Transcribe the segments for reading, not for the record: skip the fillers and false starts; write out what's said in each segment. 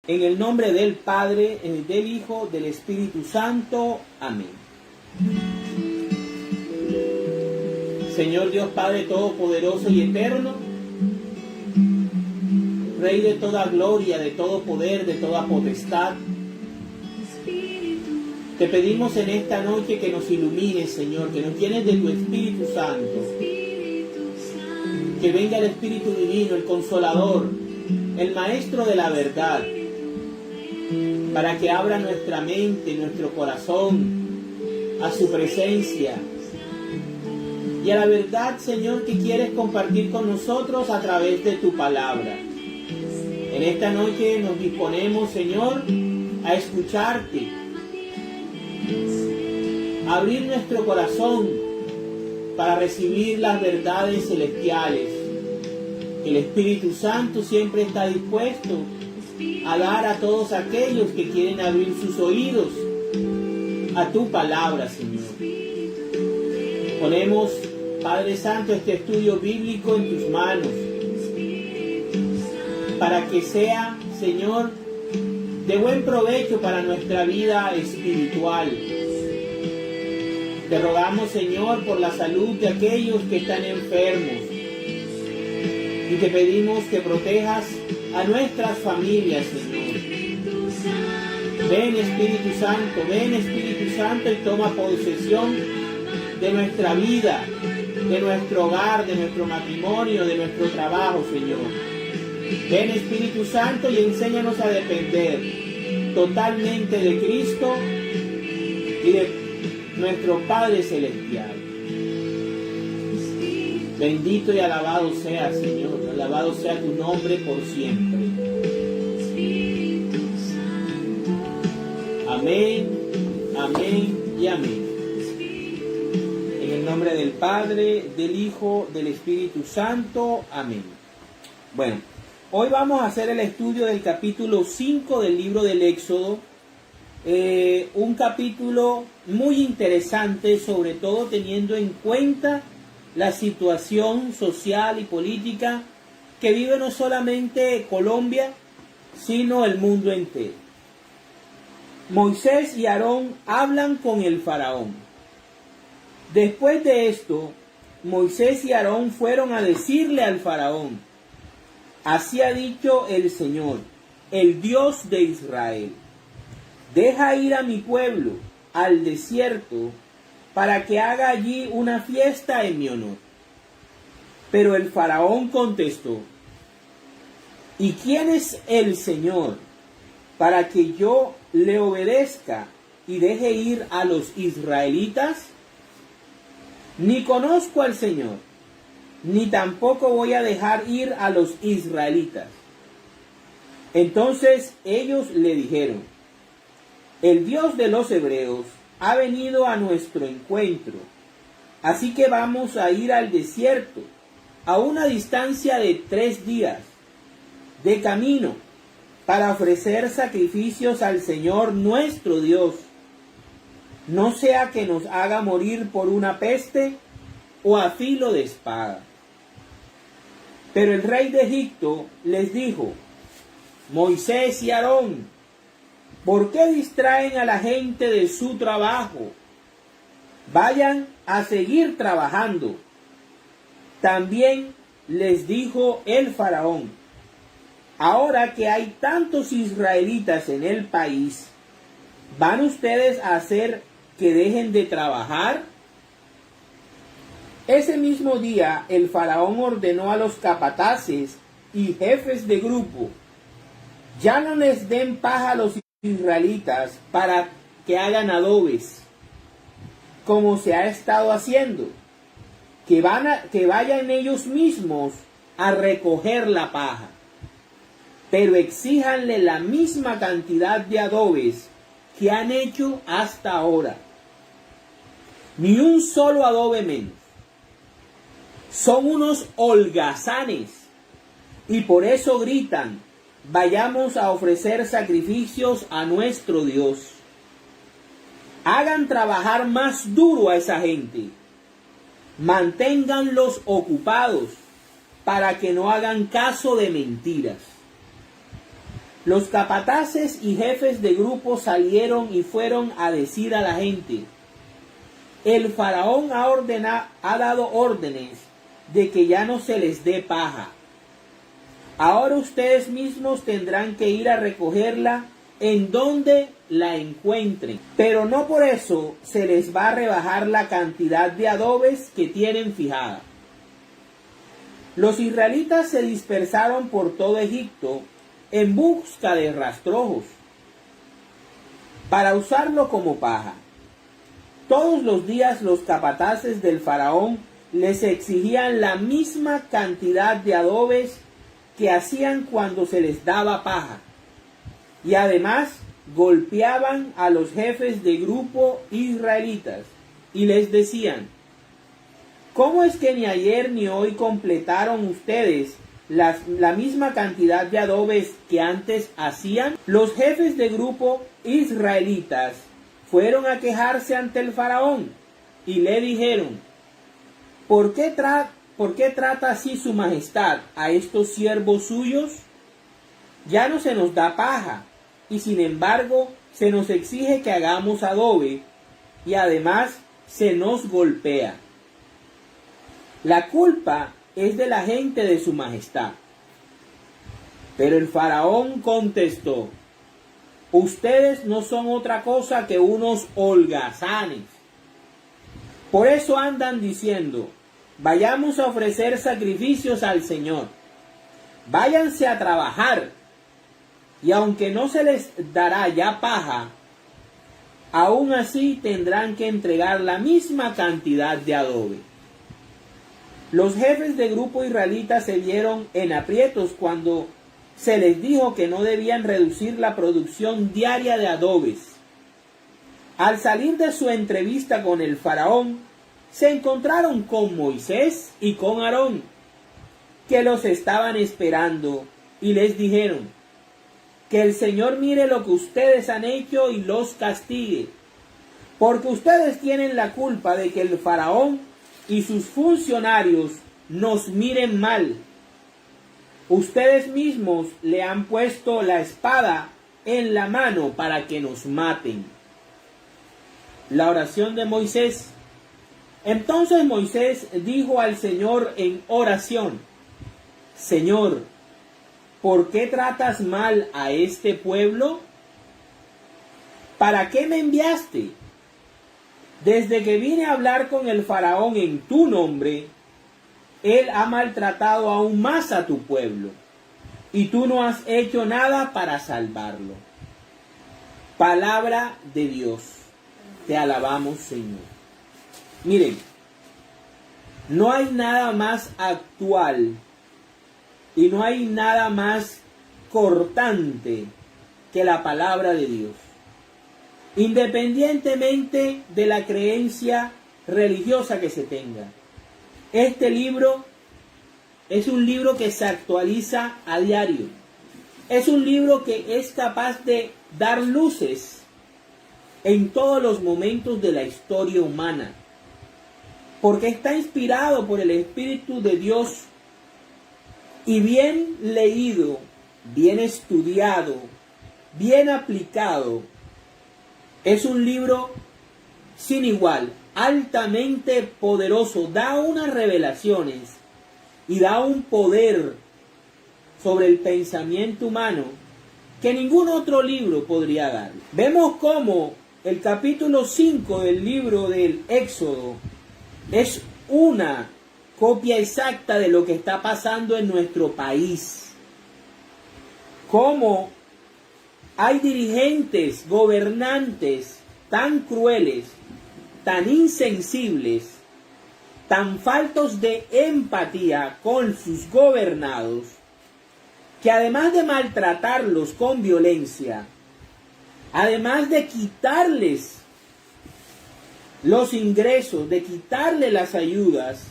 En el nombre del Padre, del Hijo, del Espíritu Santo. Amén. Señor Dios Padre Todopoderoso y Eterno, Rey de toda gloria, de todo poder, de toda potestad, te pedimos en esta noche que nos ilumines, Señor, que nos llenes de tu Espíritu Santo, que venga el Espíritu Divino, el Consolador, el Maestro de la verdad, para que abra nuestra mente, nuestro corazón a su presencia y a la verdad, Señor, que quieres compartir con nosotros a través de tu palabra. En esta noche nos disponemos, Señor, a escucharte, a abrir nuestro corazón para recibir las verdades celestiales. El Espíritu Santo siempre está dispuesto a dar a todos aquellos que quieren abrir sus oídos a tu palabra, Señor. Ponemos, Padre Santo, este estudio bíblico en tus manos, para que sea, Señor, de buen provecho para nuestra vida espiritual. Te rogamos, Señor, por la salud de aquellos que están enfermos, y te pedimos que protejas a nuestras familias, Señor. Ven Espíritu Santo, y toma posesión de nuestra vida, de nuestro hogar, de nuestro matrimonio, de nuestro trabajo, Señor. Ven Espíritu Santo y enséñanos a depender totalmente de Cristo y de nuestro Padre Celestial. Bendito y alabado sea, Señor. Alabado sea tu nombre por siempre. Amén, amén y amén. En el nombre del Padre, del Hijo, del Espíritu Santo. Amén. Bueno, hoy vamos a hacer el estudio del capítulo 5 del libro del Éxodo. Un capítulo muy interesante, sobre todo teniendo en cuenta la situación social y política que vive no solamente Colombia, sino el mundo entero. Moisés y Aarón hablan con el faraón. Después de esto, Moisés y Aarón fueron a decirle al faraón: así ha dicho el Señor, el Dios de Israel: deja ir a mi pueblo al desierto para que haga allí una fiesta en mi honor. Pero el faraón contestó: ¿y quién es el Señor para que yo le obedezca y deje ir a los israelitas? Ni conozco al Señor, ni tampoco voy a dejar ir a los israelitas. Entonces ellos le dijeron: el Dios de los hebreos ha venido a nuestro encuentro, así que vamos a ir al desierto, a una distancia de 3 días de camino, para ofrecer sacrificios al Señor nuestro Dios. No sea que nos haga morir por una peste o a filo de espada. Pero el rey de Egipto les dijo: Moisés y Aarón, ¿por qué distraen a la gente de su trabajo? Vayan a seguir trabajando. También les dijo el faraón: ahora que hay tantos israelitas en el país, ¿van ustedes a hacer que dejen de trabajar? Ese mismo día el faraón ordenó a los capataces y jefes de grupo: ya no les den paja a los israelitas para que hagan adobes, como se ha estado haciendo, que vayan ellos mismos a recoger la paja, pero exíjanle la misma cantidad de adobes que han hecho hasta ahora, ni un solo adobe menos. Son unos holgazanes y por eso gritan: vayamos a ofrecer sacrificios a nuestro Dios. Hagan trabajar más duro a esa gente. Manténganlos ocupados para que no hagan caso de mentiras. Los capataces y jefes de grupo salieron y fueron a decir a la gente: el faraón ha dado órdenes de que ya no se les dé paja. Ahora ustedes mismos tendrán que ir a recogerla en donde la encuentren, pero no por eso se les va a rebajar la cantidad de adobes que tienen fijada. Los israelitas se dispersaron por todo Egipto en busca de rastrojos para usarlo como paja. Todos los días los capataces del faraón les exigían la misma cantidad de adobes que hacían cuando se les daba paja, y además golpeaban a los jefes de grupo israelitas y les decían: ¿cómo es que ni ayer ni hoy completaron ustedes la misma cantidad de adobes que antes hacían? Los jefes de grupo israelitas fueron a quejarse ante el faraón y le dijeron: ¿por qué trata así su majestad a estos siervos suyos? Ya no se nos da paja, y sin embargo se nos exige que hagamos adobe, y además se nos golpea. La culpa es de la gente de su majestad. Pero el faraón contestó: ustedes no son otra cosa que unos holgazanes. Por eso andan diciendo: vayamos a ofrecer sacrificios al Señor. Váyanse a trabajar, y aunque no se les dará ya paja, aún así tendrán que entregar la misma cantidad de adobe. Los jefes de grupo israelitas se vieron en aprietos cuando se les dijo que no debían reducir la producción diaria de adobes. Al salir de su entrevista con el faraón, se encontraron con Moisés y con Aarón, que los estaban esperando, y les dijeron: que el Señor mire lo que ustedes han hecho y los castigue, porque ustedes tienen la culpa de que el faraón y sus funcionarios nos miren mal. Ustedes mismos le han puesto la espada en la mano para que nos maten. La oración de Moisés. Entonces Moisés dijo al Señor en oración: Señor, ¿por qué tratas mal a este pueblo? ¿Para qué me enviaste? Desde que vine a hablar con el faraón en tu nombre, él ha maltratado aún más a tu pueblo, y tú no has hecho nada para salvarlo. Palabra de Dios. Te alabamos, Señor. Miren, no hay nada más actual y no hay nada más cortante que la palabra de Dios. Independientemente de la creencia religiosa que se tenga. Este libro es un libro que se actualiza a diario. Es un libro que es capaz de dar luces en todos los momentos de la historia humana. Porque está inspirado por el Espíritu de Dios y bien leído, bien estudiado, bien aplicado. Es un libro sin igual, altamente poderoso, da unas revelaciones y da un poder sobre el pensamiento humano que ningún otro libro podría dar. Vemos cómo el capítulo 5 del libro del Éxodo es una copia exacta de lo que está pasando en nuestro país. Cómo hay dirigentes, gobernantes tan crueles, tan insensibles, tan faltos de empatía con sus gobernados, que además de maltratarlos con violencia, además de quitarles los ingresos, de quitarles las ayudas,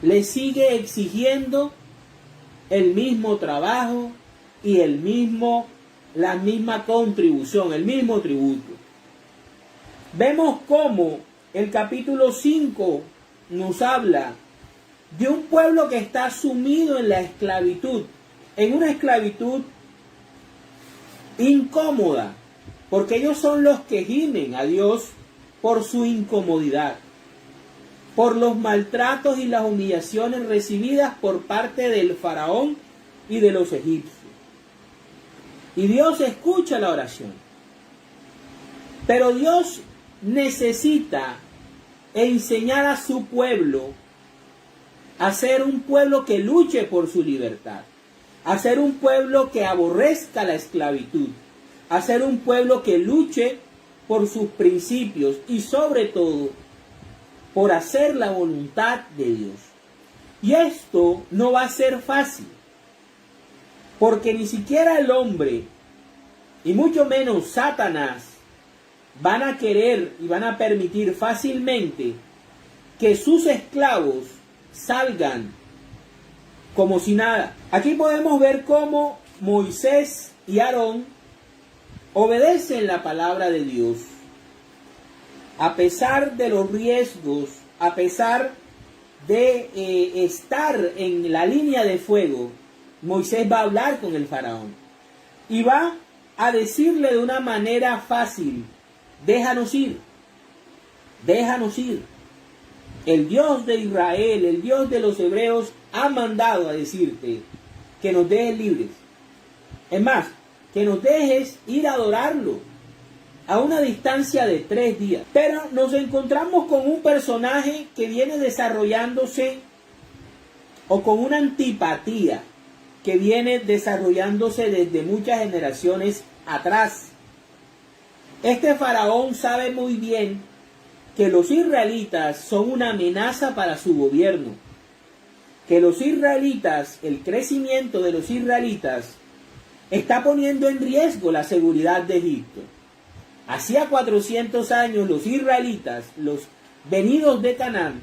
les sigue exigiendo el mismo trabajo y la misma contribución, el mismo tributo. vemos cómo el capítulo 5 nos habla de un pueblo que está sumido en la esclavitud, en una esclavitud incómoda, porque ellos son los que gimen a Dios por su incomodidad, por los maltratos y las humillaciones recibidas por parte del faraón y de los egipcios. Y Dios escucha la oración. Pero Dios necesita enseñar a su pueblo a ser un pueblo que luche por su libertad, a ser un pueblo que aborrezca la esclavitud, a ser un pueblo que luche por sus principios y sobre todo por hacer la voluntad de Dios. Y esto no va a ser fácil, porque ni siquiera el hombre, y mucho menos Satanás, van a querer y van a permitir fácilmente que sus esclavos salgan como si nada. Aquí podemos ver cómo Moisés y Aarón obedecen la palabra de Dios. A pesar de los riesgos, a pesar de estar en la línea de fuego, Moisés va a hablar con el faraón y va a decirle de una manera fácil: déjanos ir, déjanos ir. El Dios de Israel, el Dios de los hebreos, ha mandado a decirte que nos dejes libres. Es más, que nos dejes ir a adorarlo a una distancia de 3 días. Pero nos encontramos con un personaje que viene desarrollándose, o con una antipatía que viene desarrollándose desde muchas generaciones atrás. Este faraón sabe muy bien que los israelitas son una amenaza para su gobierno, que los israelitas, el crecimiento de los israelitas, está poniendo en riesgo la seguridad de Egipto. Hacía 400 años los israelitas, los venidos de Canaán,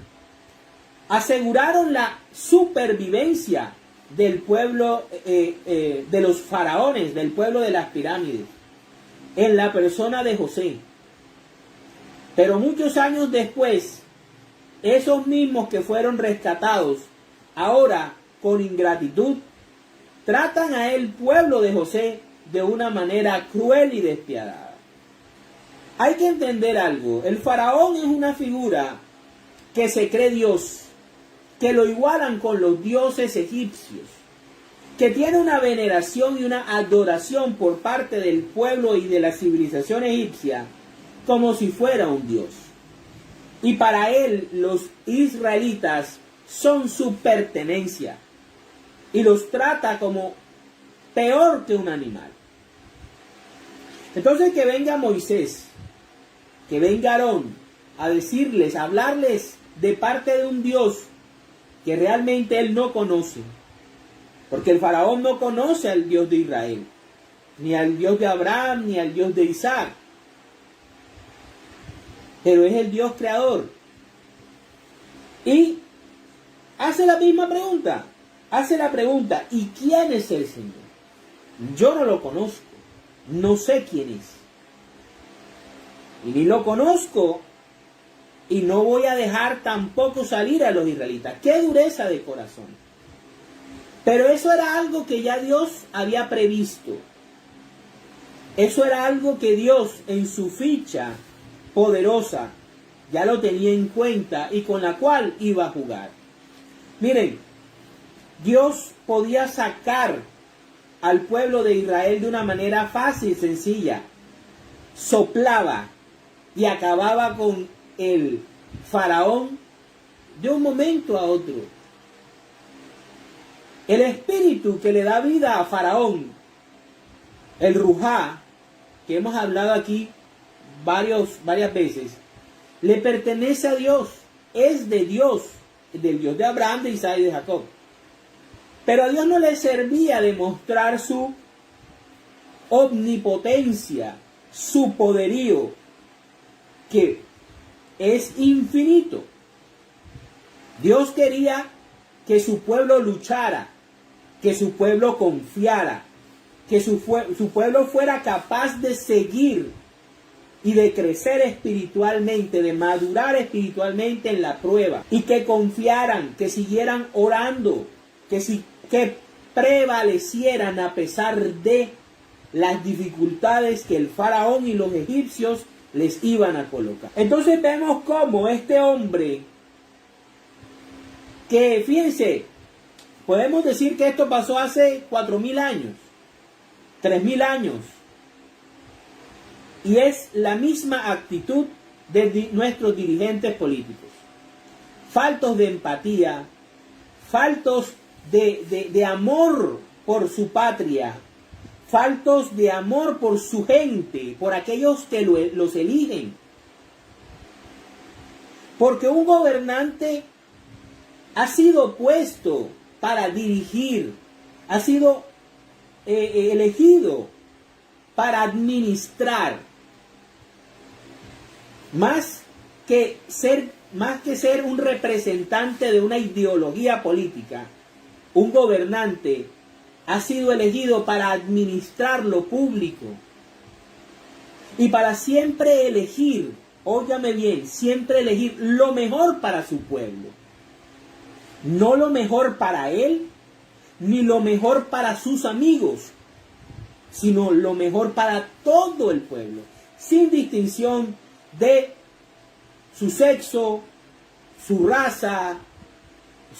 aseguraron la supervivencia del pueblo, de los faraones, del pueblo de las pirámides, en la persona de José. Pero muchos años después, esos mismos que fueron rescatados, ahora con ingratitud, tratan a el pueblo de José de una manera cruel y despiadada. Hay que entender algo: el faraón es una figura que se cree Dios, que lo igualan con los dioses egipcios, que tiene una veneración y una adoración por parte del pueblo y de la civilización egipcia como si fuera un dios. Y para él los israelitas son su pertenencia y los trata como peor que un animal. Entonces, que venga Moisés, que venga Aarón a decirles, a hablarles de parte de un Dios que realmente él no conoce, porque el faraón no conoce al Dios de Israel, ni al Dios de Abraham, ni al Dios de Isaac, pero es el Dios creador. Y hace la misma pregunta, ¿y quién es el Señor? Yo no lo conozco, no sé quién es, y ni lo conozco, y no voy a dejar tampoco salir a los israelitas. ¡Qué dureza de corazón! Pero eso era algo que ya Dios había previsto. Eso era algo que Dios en su ficha poderosa ya lo tenía en cuenta y con la cual iba a jugar. Miren, Dios podía sacar al pueblo de Israel de una manera fácil, sencilla. Soplaba y acababa con el faraón de un momento a otro. El espíritu que le da vida a Faraón, el Rujá, que hemos hablado aquí varias veces, le pertenece a Dios, es de Dios, del Dios de Abraham, de Isaac y de Jacob. Pero a Dios no le servía demostrar su omnipotencia, su poderío, que es infinito. Dios quería que su pueblo luchara, que su pueblo confiara, que su pueblo fuera capaz de seguir y de crecer espiritualmente, de madurar espiritualmente en la prueba, y que confiaran, que siguieran orando, que prevalecieran a pesar de las dificultades que el faraón y los egipcios les iban a colocar. Entonces vemos cómo este hombre, que fíjense, podemos decir que esto pasó hace 4.000 años, 3.000 años, y es la misma actitud de nuestros dirigentes políticos. Faltos de empatía, faltos de amor por su patria, faltos de amor por su gente, por aquellos que los eligen. Porque un gobernante ha sido puesto para dirigir, ha sido elegido para administrar. Más que ser un representante de una ideología política, un gobernante ha sido elegido para administrar lo público y para siempre elegir, óigame bien, siempre elegir lo mejor para su pueblo. No lo mejor para él, ni lo mejor para sus amigos, sino lo mejor para todo el pueblo, sin distinción de su sexo, su raza,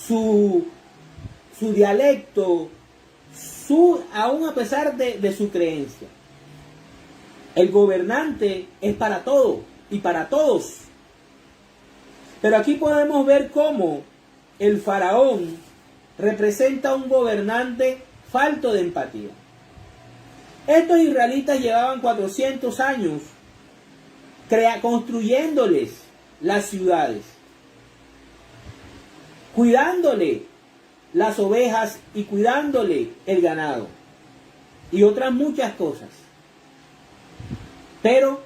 su dialecto, aún a pesar de su creencia. El gobernante es para todo y para todos. Pero aquí podemos ver cómo el faraón representa un gobernante falto de empatía. Estos israelitas llevaban 400 años construyéndoles las ciudades, cuidándole las ovejas y cuidándole el ganado y otras muchas cosas. Pero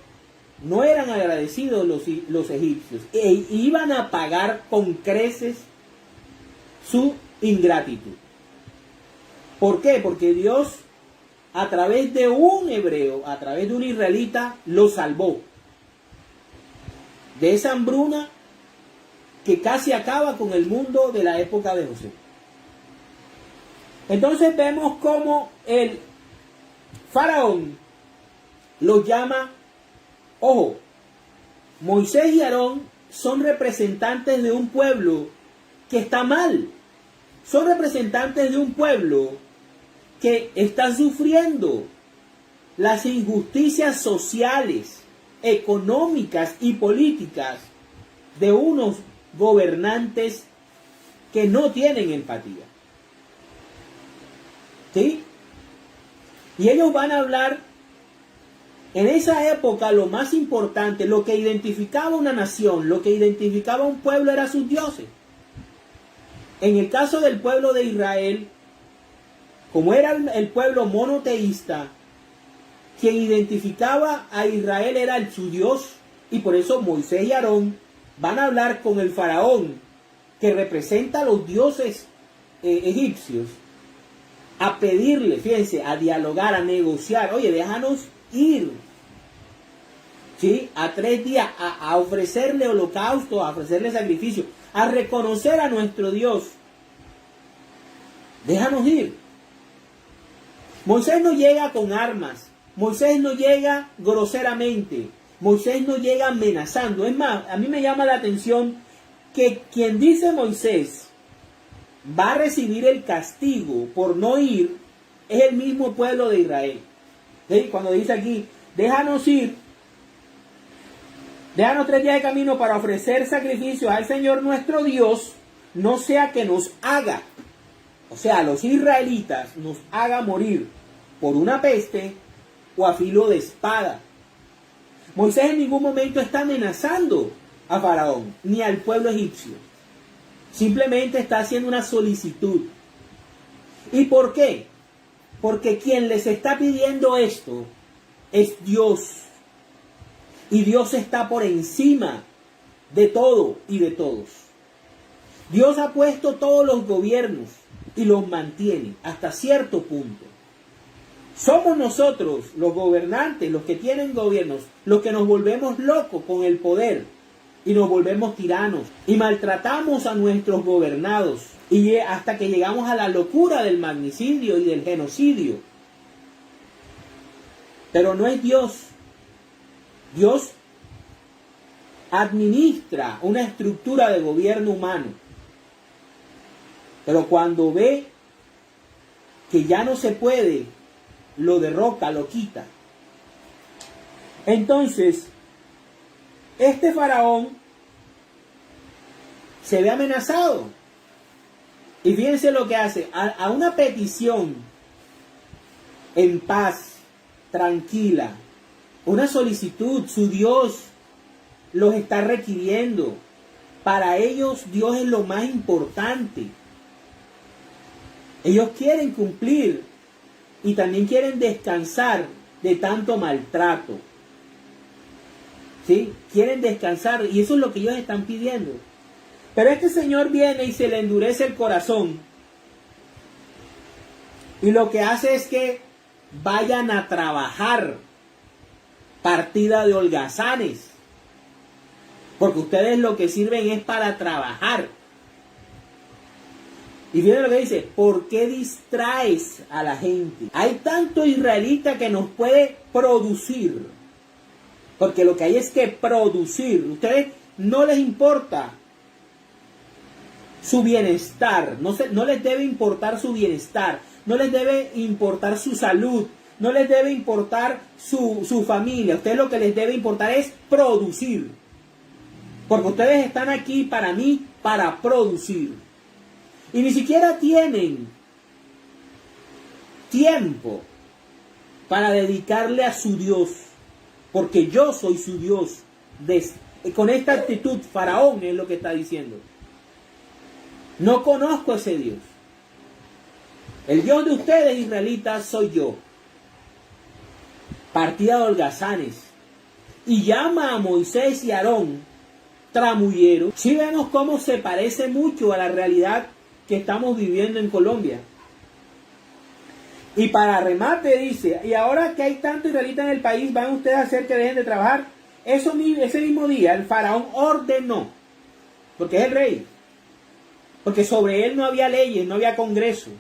no eran agradecidos los egipcios e iban a pagar con creces su ingratitud. ¿Por qué? Porque Dios, a través de un hebreo, a través de un israelita, los salvó de esa hambruna que casi acaba con el mundo de la época de José. Entonces vemos cómo el faraón los llama, ojo, Moisés y Aarón son representantes de un pueblo que está mal, son representantes de un pueblo que está sufriendo las injusticias sociales, económicas y políticas de unos gobernantes que no tienen empatía. ¿Sí? Y ellos van a hablar, en esa época lo más importante, lo que identificaba una nación, lo que identificaba un pueblo era sus dioses. En el caso del pueblo de Israel, como era el pueblo monoteísta, quien identificaba a Israel era su Dios, y por eso Moisés y Aarón van a hablar con el faraón, que representa a los dioses egipcios, a pedirle, fíjense, a dialogar, a negociar. Oye, déjanos ir, ¿sí? A 3 días, a ofrecerle holocausto, a ofrecerle sacrificio, a reconocer a nuestro Dios. Déjanos ir. Moisés no llega con armas, Moisés no llega groseramente, Moisés no llega amenazando. Es más, a mí me llama la atención que quien dice Moisés va a recibir el castigo por no ir es el mismo pueblo de Israel. ¿Sí? Cuando dice aquí, déjanos ir, déjanos 3 días de camino para ofrecer sacrificios al Señor nuestro Dios, no sea que nos haga, o sea, a los israelitas nos haga morir por una peste o a filo de espada. Moisés en ningún momento está amenazando a Faraón ni al pueblo egipcio. Simplemente está haciendo una solicitud. ¿Y por qué? Porque quien les está pidiendo esto es Dios. Y Dios está por encima de todo y de todos. Dios ha puesto todos los gobiernos y los mantiene hasta cierto punto. Somos nosotros, los gobernantes, los que tienen gobiernos, los que nos volvemos locos con el poder y nos volvemos tiranos y maltratamos a nuestros gobernados y hasta que llegamos a la locura del magnicidio y del genocidio. Pero no es Dios. Dios administra una estructura de gobierno humano. Pero cuando ve que ya no se puede, lo derroca, lo quita. Entonces, este faraón se ve amenazado. Y fíjense lo que hace. A una petición en paz, tranquila, una solicitud, su Dios los está requiriendo. Para ellos Dios es lo más importante. Ellos quieren cumplir y también quieren descansar de tanto maltrato. ¿Sí? Quieren descansar y eso es lo que ellos están pidiendo. Pero este señor viene y se le endurece el corazón. Y lo que hace es que vayan a trabajar partida de holgazanes. Porque ustedes lo que sirven es para trabajar. Y fíjense lo que dice, ¿por qué distraes a la gente? Hay tanto israelita que nos puede producir. Porque lo que hay es que producir. Ustedes no les importa su bienestar. No les debe importar su bienestar. No les debe importar su salud. No les debe importar su familia. A ustedes lo que les debe importar es producir. Porque ustedes están aquí para mí, para producir. Y ni siquiera tienen tiempo para dedicarle a su Dios. Porque yo soy su Dios. Con esta actitud, Faraón es lo que está diciendo. No conozco a ese Dios. El Dios de ustedes, israelitas, soy yo. Partida de holgazanes. Y llama a Moisés y Aarón tramulleros. Si vemos cómo se parece mucho a la realidad que estamos viviendo en Colombia. Y para remate dice, y ahora que hay tanto israelita en el país, ¿van ustedes a hacer que dejen de trabajar? Ese mismo día el faraón ordenó, porque es el rey, porque sobre él no había leyes, no había congreso,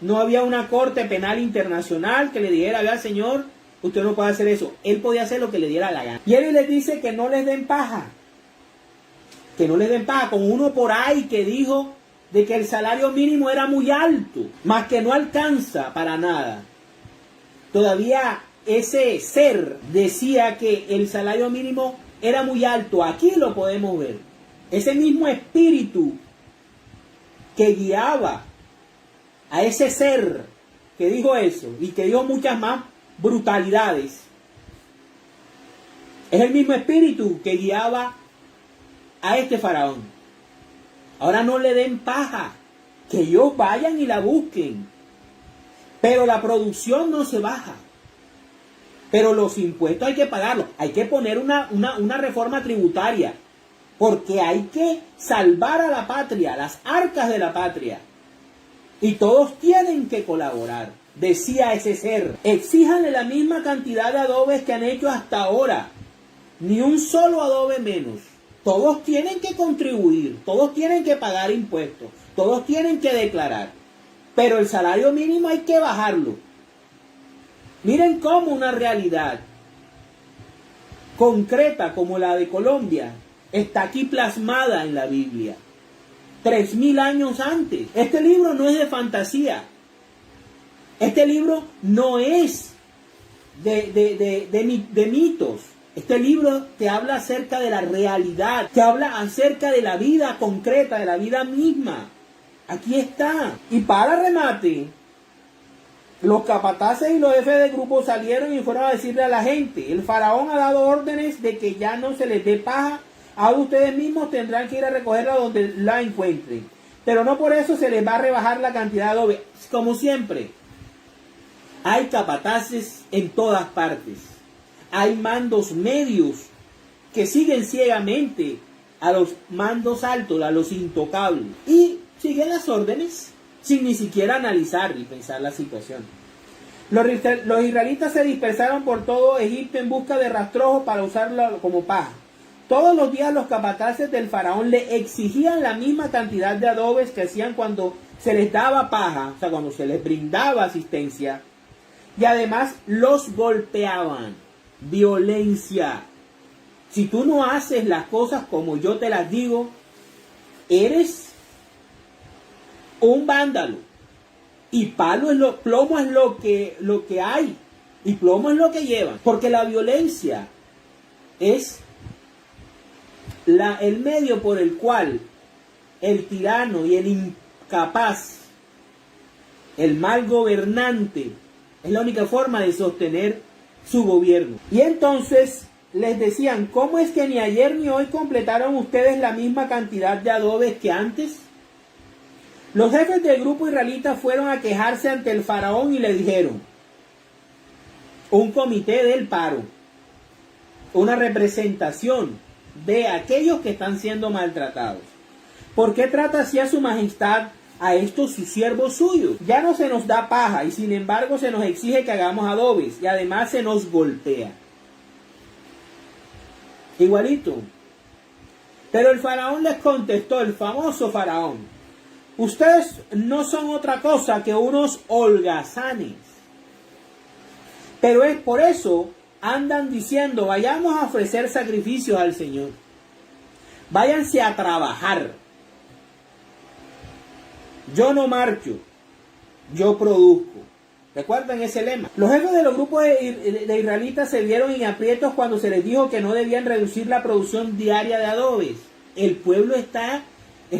no había una corte penal internacional que le dijera, vea señor, usted no puede hacer eso. Él podía hacer lo que le diera la gana. Y él les dice que no les den paja, que no les den paja, con uno por ahí que dijo de que el salario mínimo era muy alto, más que no alcanza para nada. Todavía ese ser decía que el salario mínimo era muy alto. Aquí lo podemos ver. Ese mismo espíritu que guiaba a ese ser que dijo eso y que dijo muchas más brutalidades, es el mismo espíritu que guiaba a este faraón. Ahora no le den paja, que ellos vayan y la busquen. Pero la producción no se baja. Pero los impuestos hay que pagarlos. Hay que poner una reforma tributaria. Porque hay que salvar a la patria, las arcas de la patria. Y todos tienen que colaborar, decía ese ser. Exíjanle la misma cantidad de adobes que han hecho hasta ahora. Ni un solo adobe menos. Todos tienen que contribuir, todos tienen que pagar impuestos, todos tienen que declarar. Pero el salario mínimo hay que bajarlo. Miren cómo una realidad concreta como la de Colombia está aquí plasmada en la Biblia. 3000 años antes. Este libro no es de fantasía. Este libro no es de mitos. Este libro te habla acerca de la realidad, te habla acerca de la vida concreta, de la vida misma. Aquí está. Y para remate, los capataces y los jefes de grupo salieron y fueron a decirle a la gente, el faraón ha dado órdenes de que ya no se les dé paja, ahora ustedes mismos tendrán que ir a recogerla donde la encuentren. Pero no por eso se les va a rebajar la cantidad de adobe. Como siempre, hay capataces en todas partes. Hay mandos medios que siguen ciegamente a los mandos altos, a los intocables. Y siguen las órdenes sin ni siquiera analizar y pensar la situación. Los israelitas se dispersaron por todo Egipto en busca de rastrojos para usarlo como paja. Todos los días los capataces del faraón le exigían la misma cantidad de adobes que hacían cuando se les daba paja, o sea, cuando se les brindaba asistencia. Y además los golpeaban. Violencia. Si tú no haces las cosas como yo te las digo, eres un vándalo. Y plomo es lo que hay. Y plomo es lo que llevan. Porque la violencia es el medio por el cual el tirano y el incapaz, el mal gobernante, es la única forma de sostener su gobierno. Y entonces les decían, ¿cómo es que ni ayer ni hoy completaron ustedes la misma cantidad de adobes que antes? Los jefes del grupo israelita fueron a quejarse ante el faraón y le dijeron, un comité del paro, una representación de aquellos que están siendo maltratados. ¿Por qué trata así a su majestad a estos sus siervos suyos? Ya no se nos da paja y sin embargo se nos exige que hagamos adobes y además se nos golpea. Igualito. Pero el faraón les contestó, el famoso faraón, ustedes no son otra cosa que unos holgazanes. Pero es por eso andan diciendo, vayamos a ofrecer sacrificios al Señor. Váyanse a trabajar. Yo no marcho, yo produzco. ¿Recuerdan ese lema? Los jefes de los grupos de israelitas se vieron en aprietos cuando se les dijo que no debían reducir la producción diaria de adobes. El pueblo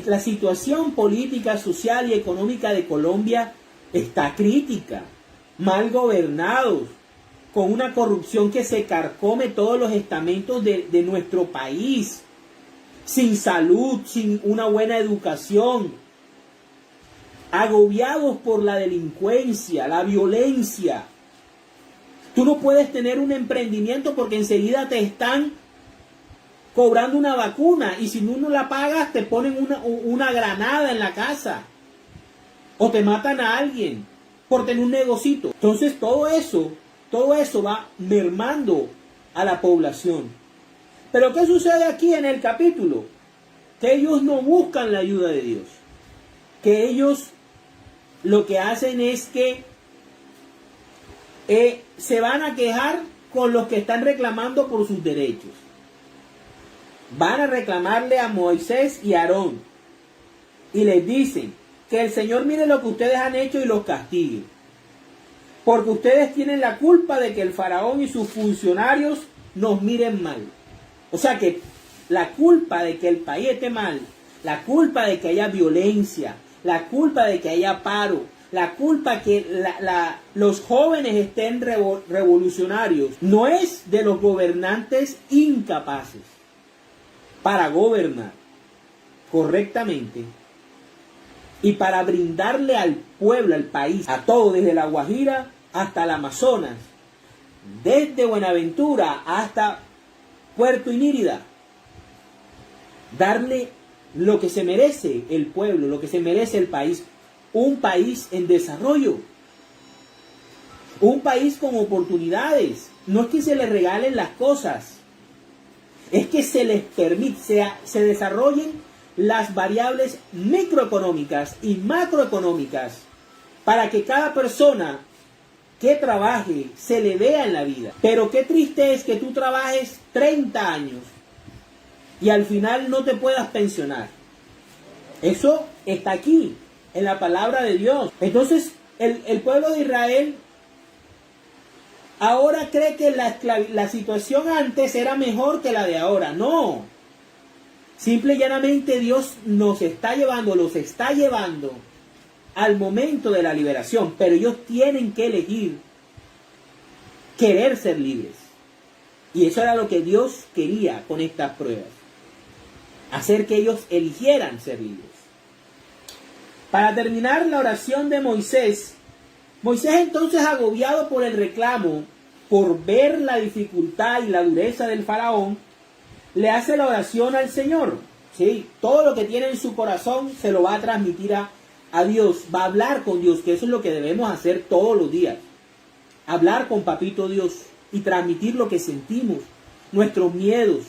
la situación política, social y económica de Colombia está crítica, mal gobernados, con una corrupción que se carcome todos los estamentos de nuestro país, sin salud, sin una buena educación, agobiados por la delincuencia, la violencia. Tú no puedes tener un emprendimiento porque enseguida te están cobrando una vacuna y si no la pagas te ponen una granada en la casa o te matan a alguien por tener un negocito. Entonces todo eso va mermando a la población. Pero ¿qué sucede aquí en el capítulo? Que ellos no buscan la ayuda de Dios. Que ellos lo que hacen es que se van a quejar con los que están reclamando por sus derechos. Van a reclamarle a Moisés y a Aarón. Y les dicen que el Señor mire lo que ustedes han hecho y los castigue. Porque ustedes tienen la culpa de que el faraón y sus funcionarios nos miren mal. O sea que la culpa de que el país esté mal, la culpa de que haya violencia, la culpa de que haya paro, la culpa que los jóvenes estén revolucionarios, no es de los gobernantes incapaces para gobernar correctamente y para brindarle al pueblo, al país, a todo, desde La Guajira hasta el Amazonas, desde Buenaventura hasta Puerto Inírida, darle lo que se merece el pueblo, lo que se merece el país, un país en desarrollo, un país con oportunidades. No es que se les regalen las cosas, es que se les permite, se desarrollen las variables microeconómicas y macroeconómicas para que cada persona que trabaje se le vea en la vida. Pero qué triste es que tú trabajes 30 años y al final no te puedas pensionar. Eso está aquí, en la palabra de Dios. Entonces, el pueblo de Israel ahora cree que la situación antes era mejor que la de ahora. No. Simple y llanamente Dios los está llevando al momento de la liberación. Pero ellos tienen que elegir querer ser libres. Y eso era lo que Dios quería con estas pruebas. Hacer que ellos eligieran ser libres. Para terminar la oración de Moisés entonces, agobiado por el reclamo, por ver la dificultad y la dureza del faraón, le hace la oración al Señor. ¿Sí? Todo lo que tiene en su corazón se lo va a transmitir a Dios, va a hablar con Dios, que eso es lo que debemos hacer todos los días. hablar con Papito Dios y transmitir lo que sentimos, nuestros miedos,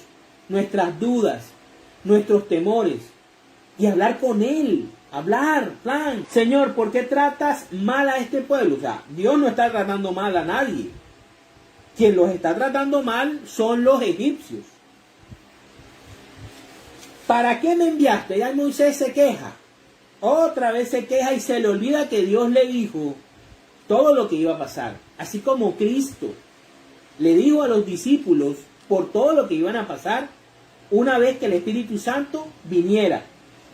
nuestras dudas, nuestros temores, y hablar con Él, plan. Señor, ¿por qué tratas mal a este pueblo? O sea, Dios no está tratando mal a nadie. Quien los está tratando mal son los egipcios. ¿Para qué me enviaste? Ya Moisés se queja. Otra vez se queja y se le olvida que Dios le dijo todo lo que iba a pasar. Así como Cristo le dijo a los discípulos por todo lo que iban a pasar una vez que el Espíritu Santo viniera.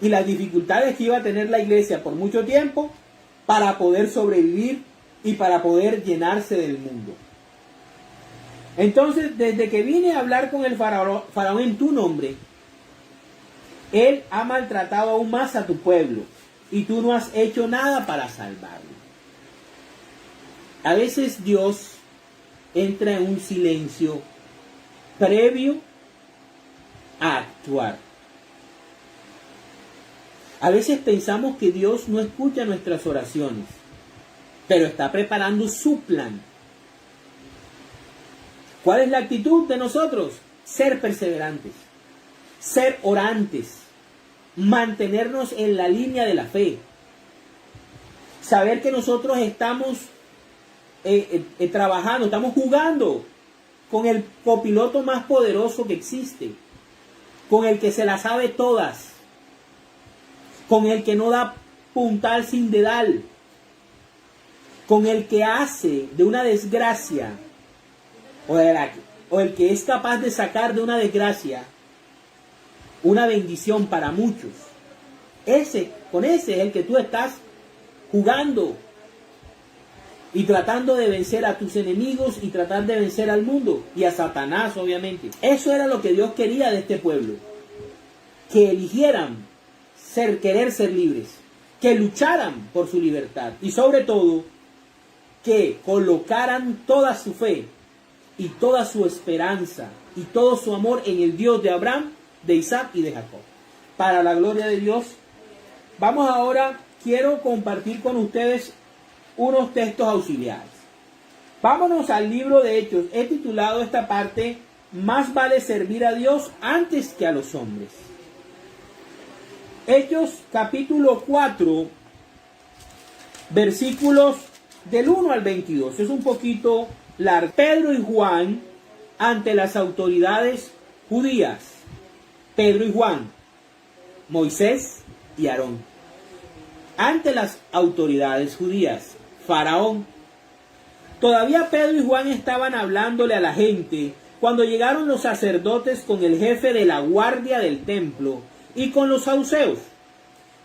Y las dificultades que iba a tener la iglesia por mucho tiempo para poder sobrevivir y para poder llenarse del mundo. Entonces, desde que vine a hablar con el faraón en tu nombre, él ha maltratado aún más a tu pueblo y tú no has hecho nada para salvarlo. A veces Dios entra en un silencio previo a actuar. A veces pensamos que Dios no escucha nuestras oraciones, pero está preparando su plan. ¿Cuál es la actitud de nosotros? Ser perseverantes, ser orantes, mantenernos en la línea de la fe, saber que nosotros estamos trabajando, estamos jugando con el copiloto más poderoso que existe, con el que se la sabe todas, con el que no da puntal sin dedal, con el que hace de una desgracia o el que es capaz de sacar de una desgracia una bendición para muchos. Con ese es el que tú estás jugando y tratando de vencer a tus enemigos y tratar de vencer al mundo y a Satanás, obviamente. Eso era lo que Dios quería de este pueblo, que eligieran querer ser libres, que lucharan por su libertad y sobre todo que colocaran toda su fe y toda su esperanza y todo su amor en el Dios de Abraham, de Isaac y de Jacob. Para la gloria de Dios, vamos ahora, quiero compartir con ustedes unos textos auxiliares. Vámonos al libro de Hechos. He titulado esta parte, más vale servir a Dios antes que a los hombres. Hechos capítulo 4, versículos del 1 al 22. Es un poquito largo. Pedro y Juan ante las autoridades judías. Pedro y Juan, Moisés y Aarón. Ante las autoridades judías, Faraón. Todavía Pedro y Juan estaban hablándole a la gente cuando llegaron los sacerdotes con el jefe de la guardia del templo y con los saduceos.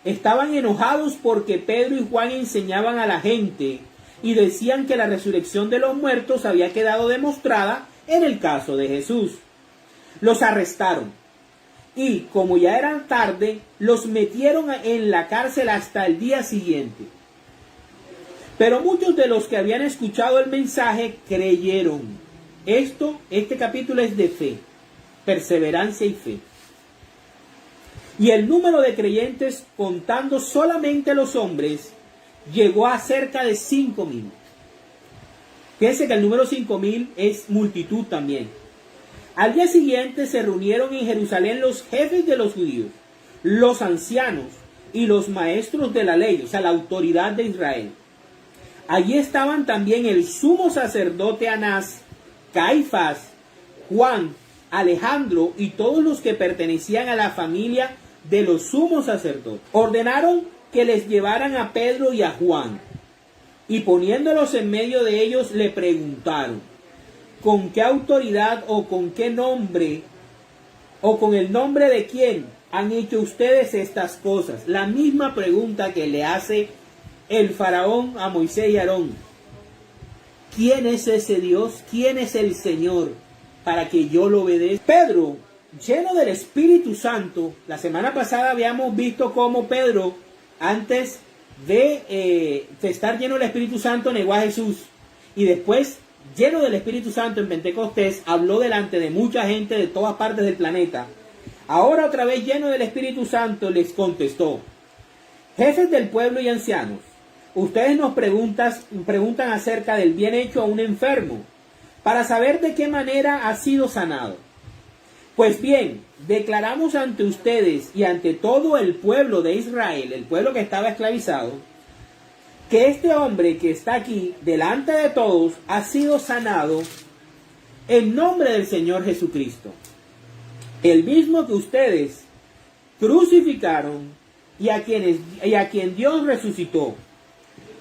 Estaban enojados porque Pedro y Juan enseñaban a la gente y decían que la resurrección de los muertos había quedado demostrada en el caso de Jesús. Los arrestaron y, como ya era tarde, los metieron en la cárcel hasta el día siguiente. Pero muchos de los que habían escuchado el mensaje creyeron. Este capítulo es de fe, perseverancia y fe. Y el número de creyentes, contando solamente los hombres, llegó a cerca de 5,000. Fíjense que el número 5,000 es multitud también. Al día siguiente se reunieron en Jerusalén los jefes de los judíos, los ancianos y los maestros de la ley, o sea, la autoridad de Israel. Allí estaban también el sumo sacerdote Anás, Caifás, Juan, Alejandro y todos los que pertenecían a la familia de los sumos sacerdotes. Ordenaron que les llevaran a Pedro y a Juan, y poniéndolos en medio de ellos le preguntaron: ¿con qué autoridad o con qué nombre o con el nombre de quién han hecho ustedes estas cosas? La misma pregunta que le hace el faraón a Moisés y Aarón. ¿Quién es ese Dios? ¿Quién es el Señor para que yo lo obedezca? Pedro, lleno del Espíritu Santo, la semana pasada habíamos visto cómo Pedro, antes de estar lleno del Espíritu Santo, negó a Jesús. Y después, lleno del Espíritu Santo en Pentecostés, habló delante de mucha gente de todas partes del planeta. Ahora otra vez lleno del Espíritu Santo les contestó: jefes del pueblo y ancianos, Ustedes nos preguntan acerca del bien hecho a un enfermo, para saber de qué manera ha sido sanado. Pues bien, declaramos ante ustedes y ante todo el pueblo de Israel, el pueblo que estaba esclavizado, que este hombre que está aquí delante de todos ha sido sanado en nombre del Señor Jesucristo, el mismo que ustedes crucificaron y a quien Dios resucitó.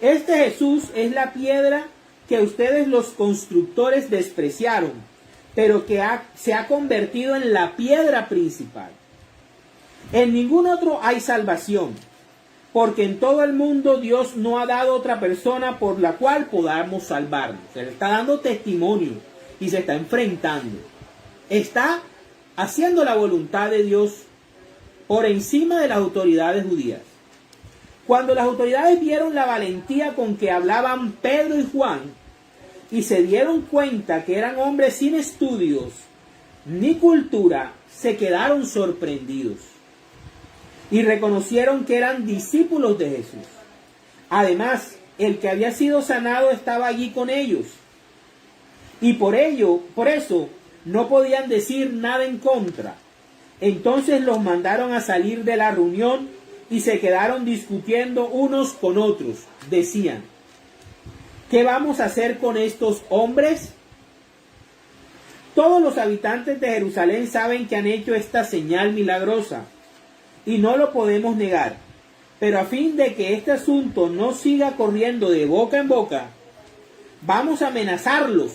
Este Jesús es la piedra que ustedes los constructores despreciaron, pero que se ha convertido en la piedra principal. En ningún otro hay salvación, porque en todo el mundo Dios no ha dado otra persona por la cual podamos salvarnos. Se le está dando testimonio y se está enfrentando. Está haciendo la voluntad de Dios por encima de las autoridades judías. Cuando las autoridades vieron la valentía con que hablaban Pedro y Juan y se dieron cuenta que eran hombres sin estudios ni cultura, se quedaron sorprendidos y reconocieron que eran discípulos de Jesús. Además, el que había sido sanado estaba allí con ellos. Y por eso, no podían decir nada en contra. Entonces los mandaron a salir de la reunión y se quedaron discutiendo unos con otros. Decían: ¿qué vamos a hacer con estos hombres? Todos los habitantes de Jerusalén saben que han hecho esta señal milagrosa y no lo podemos negar. Pero a fin de que este asunto no siga corriendo de boca en boca, vamos a amenazarlos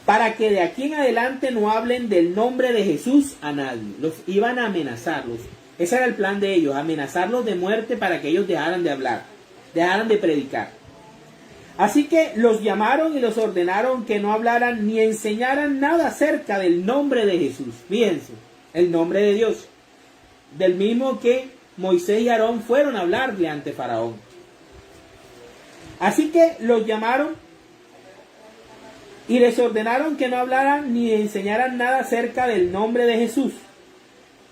para que de aquí en adelante no hablen del nombre de Jesús a nadie. Los iban a amenazarlos. Ese era el plan de ellos, amenazarlos de muerte para que ellos dejaran de hablar, dejaran de predicar. Así que los llamaron y los ordenaron que no hablaran ni enseñaran nada acerca del nombre de Jesús. Fíjense, el nombre de Dios, del mismo que Moisés y Aarón fueron a hablarle ante Faraón. Así que los llamaron y les ordenaron que no hablaran ni enseñaran nada acerca del nombre de Jesús.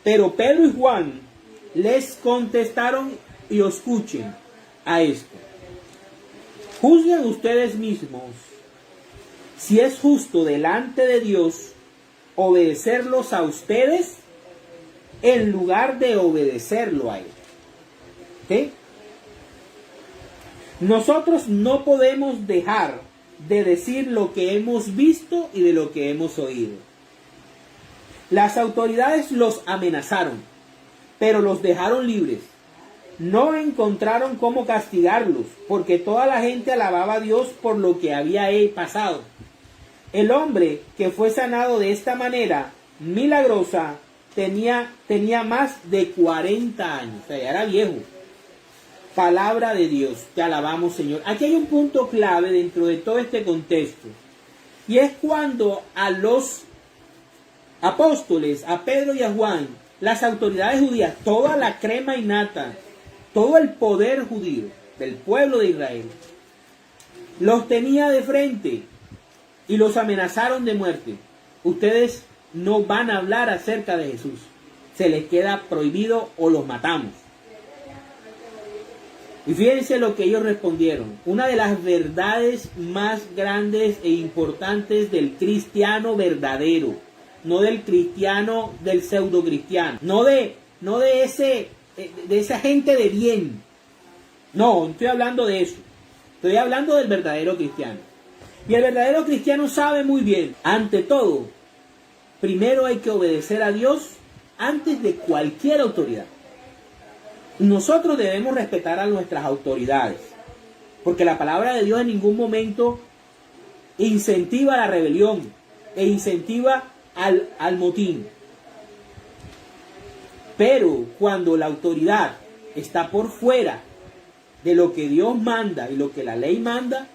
Pero Pedro y Juan les contestaron, y escuchen a esto: juzguen ustedes mismos si es justo delante de Dios obedecerlos a ustedes en lugar de obedecerlo a Él. ¿Sí? Nosotros no podemos dejar de decir lo que hemos visto y de lo que hemos oído. Las autoridades los amenazaron, pero los dejaron libres. No encontraron cómo castigarlos, porque toda la gente alababa a Dios por lo que había pasado. El hombre que fue sanado de esta manera milagrosa tenía más de 40 años, o sea, ya era viejo. Palabra de Dios, te alabamos, Señor. Aquí hay un punto clave dentro de todo este contexto, y es cuando a los apóstoles, a Pedro y a Juan, las autoridades judías, toda la crema innata, todo el poder judío del pueblo de Israel, los tenía de frente y los amenazaron de muerte. Ustedes no van a hablar acerca de Jesús, se les queda prohibido o los matamos. Y fíjense lo que ellos respondieron. Una de las verdades más grandes e importantes del cristiano verdadero, no del cristiano, del pseudo cristiano, no de esa gente de bien. No estoy hablando de eso. Estoy hablando del verdadero cristiano. Y el verdadero cristiano sabe muy bien, ante todo, primero hay que obedecer a Dios antes de cualquier autoridad. Nosotros debemos respetar a nuestras autoridades, porque la palabra de Dios en ningún momento incentiva la rebelión e incentiva al motín. Pero cuando la autoridad está por fuera de lo que Dios manda y lo que la ley manda,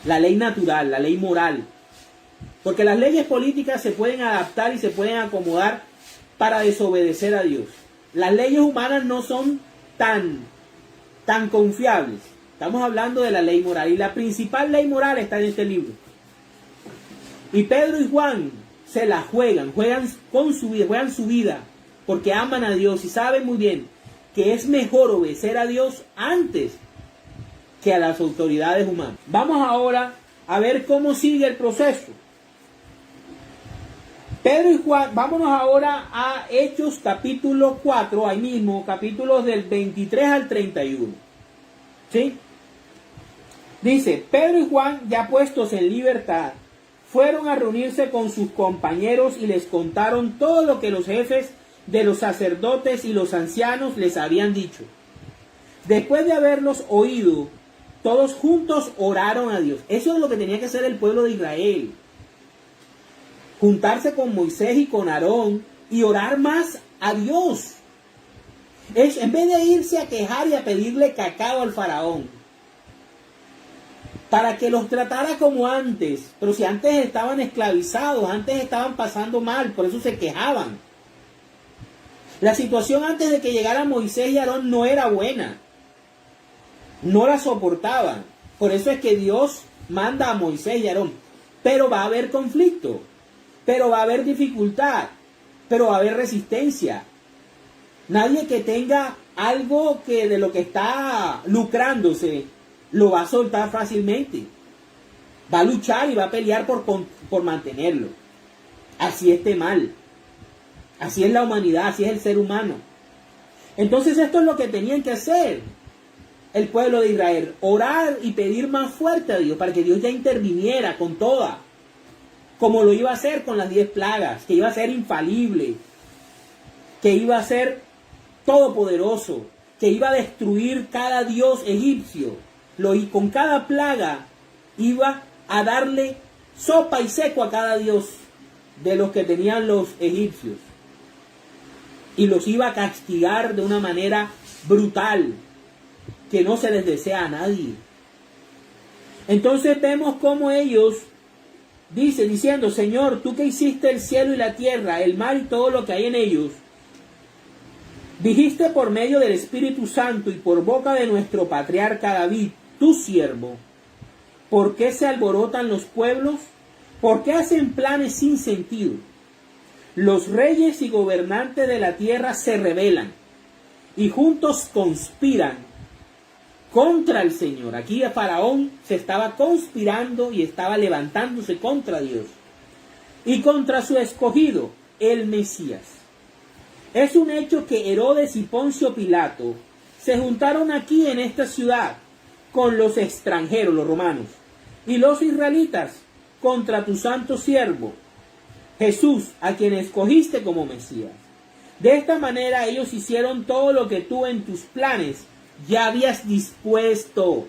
la ley natural, la ley moral, porque las leyes políticas se pueden adaptar y se pueden acomodar para desobedecer a Dios. Las leyes humanas no son tan confiables. Estamos hablando de la ley moral, y la principal ley moral está en este libro. Y Pedro y Juan se la juegan con su vida, juegan su vida, porque aman a Dios y saben muy bien que es mejor obedecer a Dios antes que a las autoridades humanas. Vamos ahora a ver cómo sigue el proceso. Pedro y Juan, vámonos ahora a Hechos capítulo 4, ahí mismo, capítulos del 23 al 31. ¿Sí? Dice, Pedro y Juan, ya puestos en libertad, fueron a reunirse con sus compañeros y les contaron todo lo que los jefes de los sacerdotes y los ancianos les habían dicho. Después de haberlos oído, todos juntos oraron a Dios. Eso es lo que tenía que hacer el pueblo de Israel. Juntarse con Moisés y con Aarón y orar más a Dios. En vez de irse a quejar y a pedirle cacao al faraón, para que los tratara como antes. Pero si antes estaban esclavizados, antes estaban pasando mal, por eso se quejaban. La situación antes de que llegara Moisés y Aarón no era buena. No la soportaban. Por eso es que Dios manda a Moisés y Aarón. Pero va a haber conflicto. Pero va a haber dificultad. Pero va a haber resistencia. Nadie que tenga algo que de lo que está lucrándose lo va a soltar fácilmente. Va a luchar y va a pelear por mantenerlo. Así esté mal. Así es la humanidad, así es el ser humano. Entonces esto es lo que tenían que hacer el pueblo de Israel. Orar y pedir más fuerte a Dios para que Dios ya interviniera con toda. Como lo iba a hacer con las 10 plagas. Que iba a ser infalible. Que iba a ser todopoderoso. Que iba a destruir cada dios egipcio. Y con cada plaga iba a darle sopa y seco a cada dios de los que tenían los egipcios. Y los iba a castigar de una manera brutal, que no se les desea a nadie. Entonces vemos cómo ellos diciendo, Señor, tú que hiciste el cielo y la tierra, el mar y todo lo que hay en ellos, dijiste por medio del Espíritu Santo y por boca de nuestro patriarca David, tu siervo, ¿por qué se alborotan los pueblos? ¿Por qué hacen planes sin sentido? Los reyes y gobernantes de la tierra se rebelan y juntos conspiran contra el Señor. Aquí el faraón se estaba conspirando y estaba levantándose contra Dios y contra su escogido, el Mesías. Es un hecho que Herodes y Poncio Pilato se juntaron aquí en esta ciudad con los extranjeros, los romanos, y los israelitas contra tu santo siervo, Jesús, a quien escogiste como Mesías. De esta manera ellos hicieron todo lo que tú en tus planes ya habías dispuesto.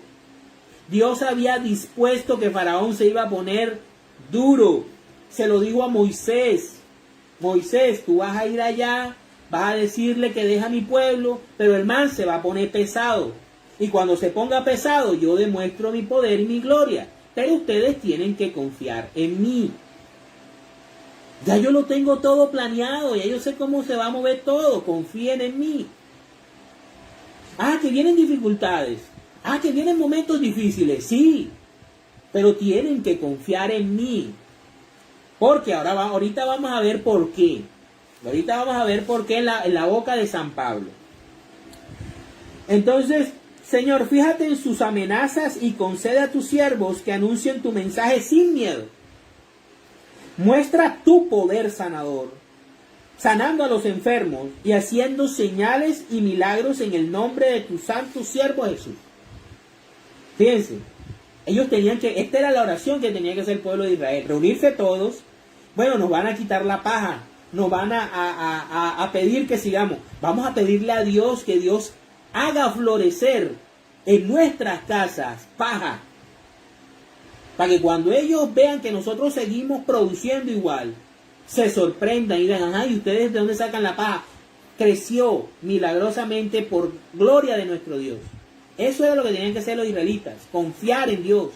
Dios había dispuesto que Faraón se iba a poner duro. Se lo dijo a Moisés. Moisés, tú vas a ir allá, vas a decirle que deja mi pueblo, pero el man se va a poner pesado. Y cuando se ponga pesado, yo demuestro mi poder y mi gloria. Pero ustedes tienen que confiar en mí. Ya yo lo tengo todo planeado, ya yo sé cómo se va a mover todo, confíen en mí. Ah, que vienen dificultades. Ah, que vienen momentos difíciles, sí. Pero tienen que confiar en mí. Porque ahorita vamos a ver por qué. Ahorita vamos a ver por qué en la boca de San Pablo. Entonces, Señor, fíjate en sus amenazas y concede a tus siervos que anuncien tu mensaje sin miedo. Muestra tu poder sanador, sanando a los enfermos y haciendo señales y milagros en el nombre de tu santo siervo Jesús. Fíjense, ellos tenían que, esta era la oración que tenía que hacer el pueblo de Israel, reunirse todos. Bueno, nos van a quitar la paja, nos van a pedir que sigamos. Vamos a pedirle a Dios que Dios haga florecer en nuestras casas paja, para que cuando ellos vean que nosotros seguimos produciendo igual, se sorprendan y digan, ay, ¿ustedes de dónde sacan la paja? Creció milagrosamente por gloria de nuestro Dios. Eso era lo que tenían que hacer los israelitas, confiar en Dios,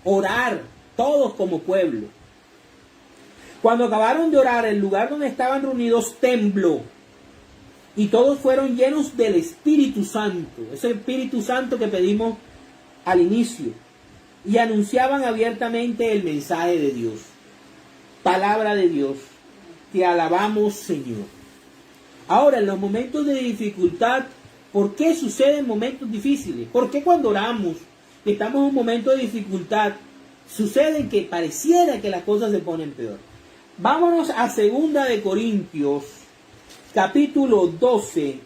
orar, todos como pueblo. Cuando acabaron de orar, el lugar donde estaban reunidos tembló, y todos fueron llenos del Espíritu Santo, ese Espíritu Santo que pedimos al inicio, y anunciaban abiertamente el mensaje de Dios. Palabra de Dios, te alabamos, Señor. Ahora, en los momentos de dificultad, ¿Por qué suceden momentos difíciles? ¿Por qué cuando oramos, que estamos en un momento de dificultad, sucede que pareciera que las cosas se ponen peor? Vámonos a 2 de Corintios, capítulo 12,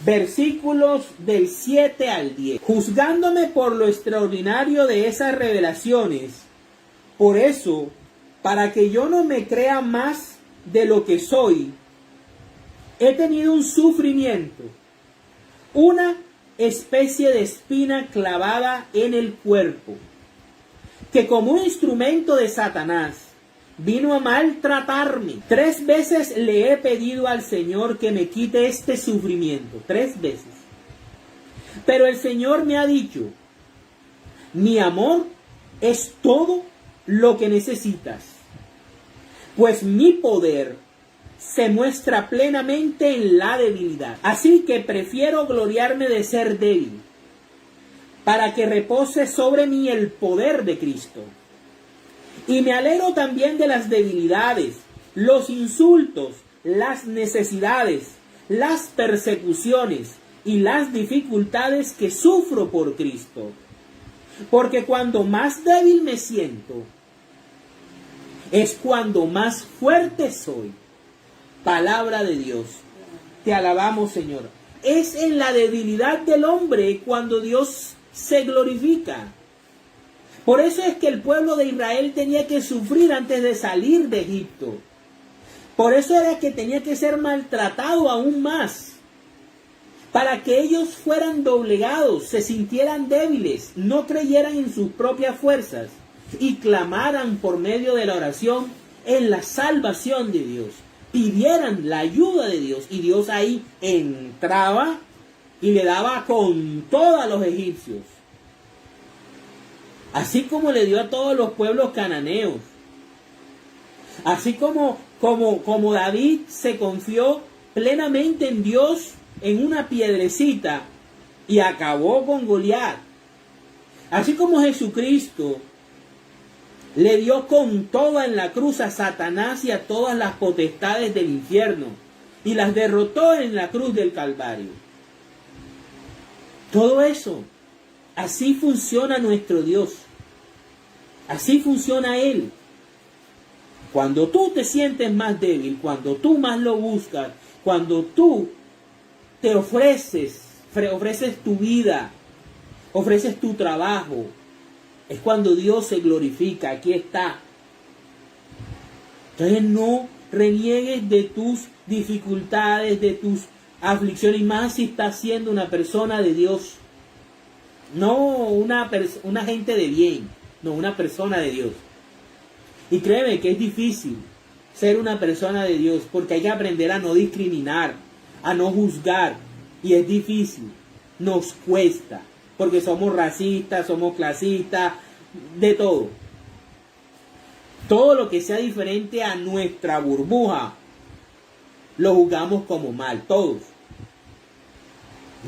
versículos del 7 al 10. Juzgándome por lo extraordinario de esas revelaciones, por eso, para que yo no me crea más de lo que soy, he tenido un sufrimiento, una especie de espina clavada en el cuerpo, que como un instrumento de Satanás vino a maltratarme. 3 veces le he pedido al Señor que me quite este sufrimiento, 3 veces. Pero el Señor me ha dicho, mi amor es todo lo que necesitas, pues mi poder se muestra plenamente en la debilidad. Así que prefiero gloriarme de ser débil, para que repose sobre mí el poder de Cristo. Y me alegro también de las debilidades, los insultos, las necesidades, las persecuciones y las dificultades que sufro por Cristo. Porque cuando más débil me siento, es cuando más fuerte soy. Palabra de Dios. Te alabamos, Señor. Es en la debilidad del hombre cuando Dios se glorifica. Por eso es que el pueblo de Israel tenía que sufrir antes de salir de Egipto. Por eso era que tenía que ser maltratado aún más. Para que ellos fueran doblegados, se sintieran débiles, no creyeran en sus propias fuerzas y clamaran por medio de la oración en la salvación de Dios. Pidieran la ayuda de Dios y Dios ahí entraba y le daba con todo a los egipcios. Así como le dio a todos los pueblos cananeos. Así como David se confió plenamente en Dios en una piedrecita y acabó con Goliat. Así como Jesucristo le dio con toda en la cruz a Satanás y a todas las potestades del infierno y las derrotó en la cruz del Calvario. Todo eso, así funciona nuestro Dios. Así funciona Él. Cuando tú te sientes más débil, cuando tú más lo buscas, cuando tú te ofreces tu vida, ofreces tu trabajo, es cuando Dios se glorifica. Aquí está. Entonces no reniegues de tus dificultades, de tus aflicciones, y más si estás siendo una persona de Dios. No una gente de bien, no, una persona de Dios. Y créeme que es difícil ser una persona de Dios, porque hay que aprender a no discriminar, a no juzgar. Y es difícil, nos cuesta. Porque somos racistas, somos clasistas, de todo. Todo lo que sea diferente a nuestra burbuja, lo juzgamos como mal, todos.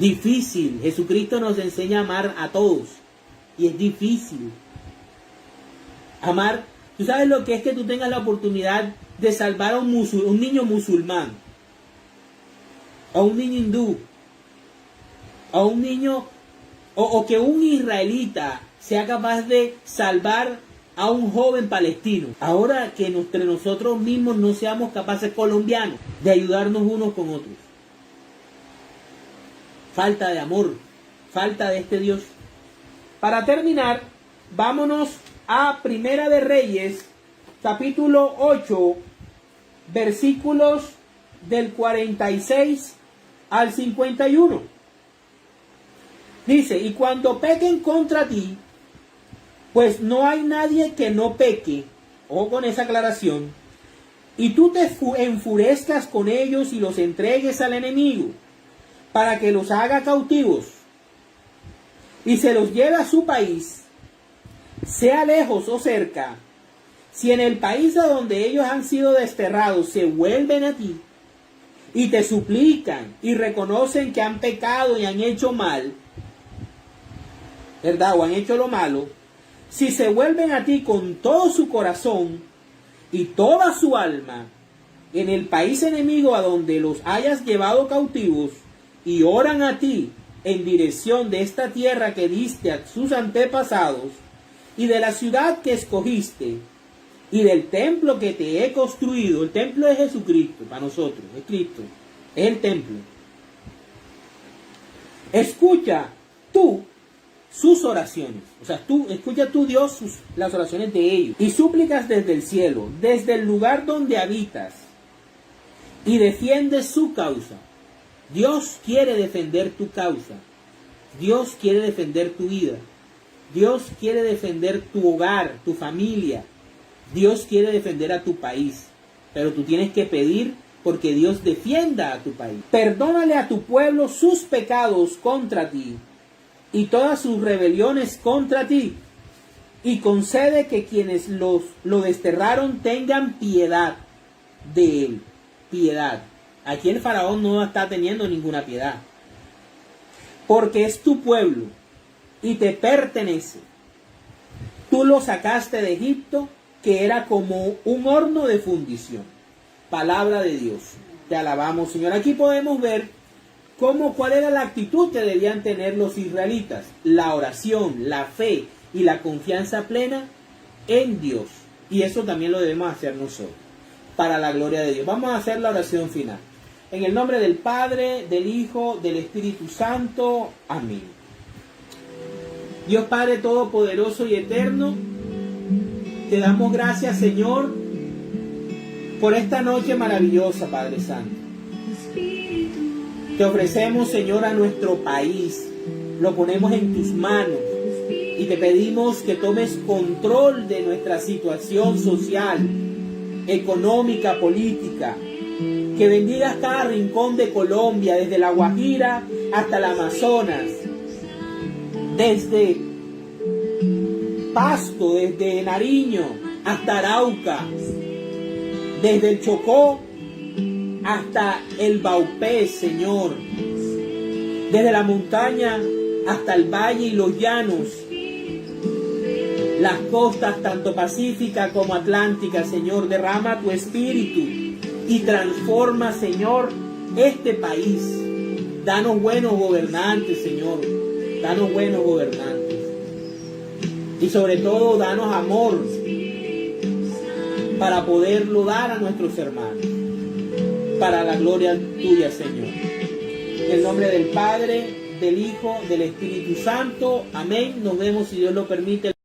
Difícil. Jesucristo nos enseña a amar a todos. Y es difícil. Amar, tú sabes lo que es que tú tengas la oportunidad de salvar a un niño musulmán, a un niño hindú, a un niño... O que un israelita sea capaz de salvar a un joven palestino. Ahora que entre nosotros mismos no seamos capaces, colombianos, de ayudarnos unos con otros. Falta de amor, falta de este Dios. Para terminar, vámonos a Primera de Reyes, capítulo 8, versículos del 46 al 51. Dice, y cuando pequen contra ti, pues no hay nadie que no peque, ojo con esa aclaración, y tú te enfurezcas con ellos y los entregues al enemigo, para que los haga cautivos, y se los lleve a su país, sea lejos o cerca, si en el país a donde ellos han sido desterrados se vuelven a ti, y te suplican, y reconocen que han pecado y han hecho mal, ¿verdad? O han hecho lo malo, si se vuelven a ti con todo su corazón y toda su alma, en el país enemigo a donde los hayas llevado cautivos, y oran a ti en dirección de esta tierra que diste a sus antepasados, y de la ciudad que escogiste, y del templo que te he construido. El templo es Jesucristo para nosotros, es Cristo, es el templo. Escucha tú sus oraciones, o sea, escucha tú, Dios, las oraciones de ellos, y súplicas desde el cielo, desde el lugar donde habitas, y defiende su causa. Dios quiere defender tu causa. Dios quiere defender tu vida. Dios quiere defender tu hogar, tu familia. Dios quiere defender a tu país. Pero tú tienes que pedir porque Dios defienda a tu país. Perdónale a tu pueblo sus pecados contra ti y todas sus rebeliones contra ti. Y concede que quienes lo desterraron tengan piedad de él. Piedad. Aquí el faraón no está teniendo ninguna piedad. Porque es tu pueblo y te pertenece. Tú lo sacaste de Egipto, que era como un horno de fundición. Palabra de Dios. Te alabamos, Señor. Aquí podemos ver cuál era la actitud que debían tener los israelitas. La oración, la fe y la confianza plena en Dios. Y eso también lo debemos hacer nosotros, para la gloria de Dios. Vamos a hacer la oración final. En el nombre del Padre, del Hijo, del Espíritu Santo. Amén. Dios Padre Todopoderoso y Eterno, te damos gracias, Señor, por esta noche maravillosa, Padre Santo. Te ofrecemos, Señor, a nuestro país. Lo ponemos en tus manos. Y te pedimos que tomes control de nuestra situación social, económica, política. Que bendigas cada rincón de Colombia, desde la Guajira hasta el Amazonas, desde Pasto, desde Nariño hasta Arauca, desde el Chocó hasta el Baupés, Señor, desde la montaña hasta el valle y los llanos, las costas tanto pacíficas como atlánticas. Señor, derrama tu espíritu y transforma, Señor, este país. Danos buenos gobernantes, Señor. Danos buenos gobernantes. Y sobre todo, danos amor para poderlo dar a nuestros hermanos. Para la gloria tuya, Señor. En el nombre del Padre, del Hijo, del Espíritu Santo. Amén. Nos vemos, si Dios lo permite.